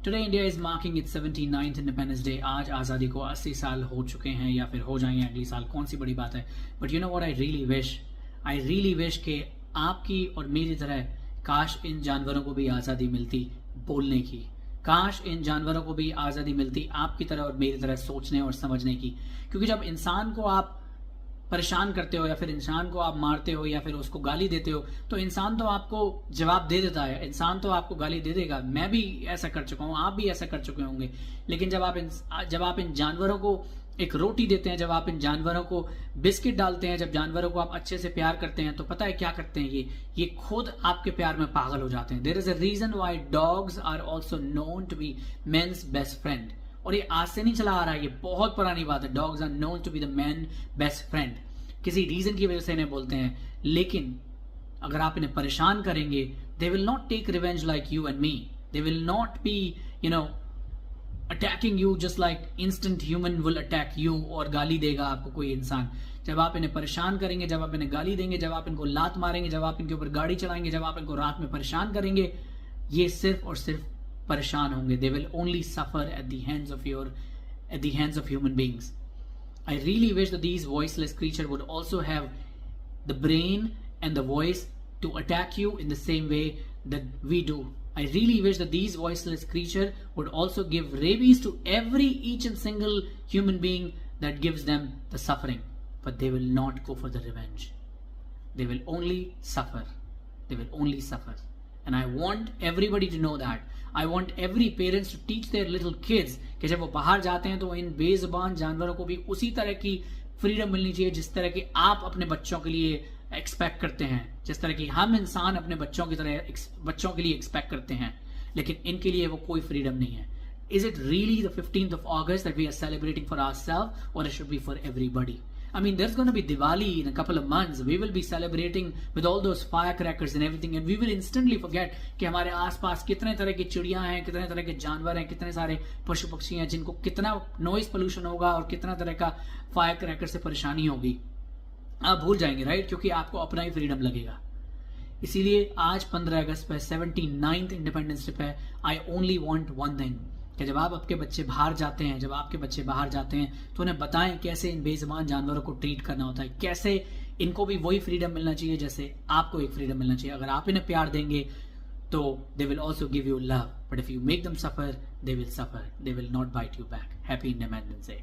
Today India is marking it's 79th independence day. आज आज़ादी को 80 साल हो चुके हैं या फिर हो जाएंगे अगले साल, कौन सी बड़ी बात है। But you know what, I really wish कि आपकी और मेरी तरह काश इन जानवरों को भी आज़ादी मिलती बोलने की, काश इन जानवरों को भी आज़ादी मिलती आपकी तरह और मेरी तरह सोचने और समझने की। क्योंकि जब इंसान को आप परेशान करते हो या फिर इंसान को आप मारते हो या फिर उसको गाली देते हो, तो इंसान तो आपको जवाब दे देता है, इंसान तो आपको गाली दे देगा। मैं भी ऐसा कर चुका हूँ, आप भी ऐसा कर चुके होंगे। लेकिन जब आप इन जानवरों को एक रोटी देते हैं, जब आप इन जानवरों को बिस्किट डालते हैं, जब जानवरों को आप अच्छे से प्यार करते हैं, तो पता है क्या करते हैं ये खुद आपके प्यार में पागल हो जाते हैं। There is a reason why dogs are also known to be men's best friend. और ये आज से नहीं चला आ रहा है, ये बहुत पुरानी बात है। Dogs are known to be the man best friend. किसी रीजन की वजह से इन्हें बोलते हैं, लेकिन अगर आप इन्हें परेशान करेंगे, they will not take revenge like you and me. They will not be attacking you just like instant human will attack you. और गाली देगा आपको कोई इंसान। जब आप इन्हें परेशान करेंगे, जब आप इन्हें गाली देंगे, जब आप इनको लात मारेंगे, जब आप इनके ऊपर गाड़ी चलाएंगे, जब आप इनको रात में परेशान करेंगे, ये सिर्फ और सिर्फ परेशान होंगे। They will only suffer at the hands of human beings. I really wish that these voiceless creatures would also have the brain and the voice to attack you in the same way that we do. I really wish that these voiceless creatures would also give rabies to each and single human being that gives them the suffering. But they will not go for the revenge. They will only suffer. They will only suffer. And I want everybody to know that. I want every parents to teach their little kids कि जब वो बाहर जाते हैं तो इन बेजुबान जानवरों को भी उसी तरह की फ्रीडम मिलनी चाहिए जिस तरह की आप अपने बच्चों के लिए एक्सपेक्ट करते हैं, जिस तरह की हम इंसान अपने बच्चों की तरह बच्चों के लिए एक्सपेक्ट करते हैं। लेकिन इनके लिए वो कोई फ्रीडम नहीं है। Is it really the 15th of August that we are celebrating for ourselves, or it should be for everybody? I mean, there's going to be Diwali in a couple of months. We will be celebrating with all those firecrackers and everything, and we will instantly forget कि हमारे आसपास कितने तरह की चिड़ियां हैं, कितने तरह के जानवर हैं, कितने सारे पशु पक्षी हैं जिनको कितना नॉइज पोल्यूशन होगा और कितना तरह का फायर से परेशानी होगी। आप भूल जाएंगे, राइट? क्योंकि आपको अपना ही फ्रीडम लगेगा। इसीलिए आज 15 अगस्त पे 79th इंडिपेंडेंस डे पे I only want one thing कि जब आप आपके बच्चे बाहर जाते हैं, जब आपके बच्चे बाहर जाते हैं, तो उन्हें बताएं कैसे इन बेजुबान जानवरों को ट्रीट करना होता है, कैसे इनको भी वही फ्रीडम मिलना चाहिए जैसे आपको एक फ्रीडम मिलना चाहिए। अगर आप इन्हें प्यार देंगे तो they will also give you love, but if you make them suffer, they will suffer, they will not bite you back. Happy independence day.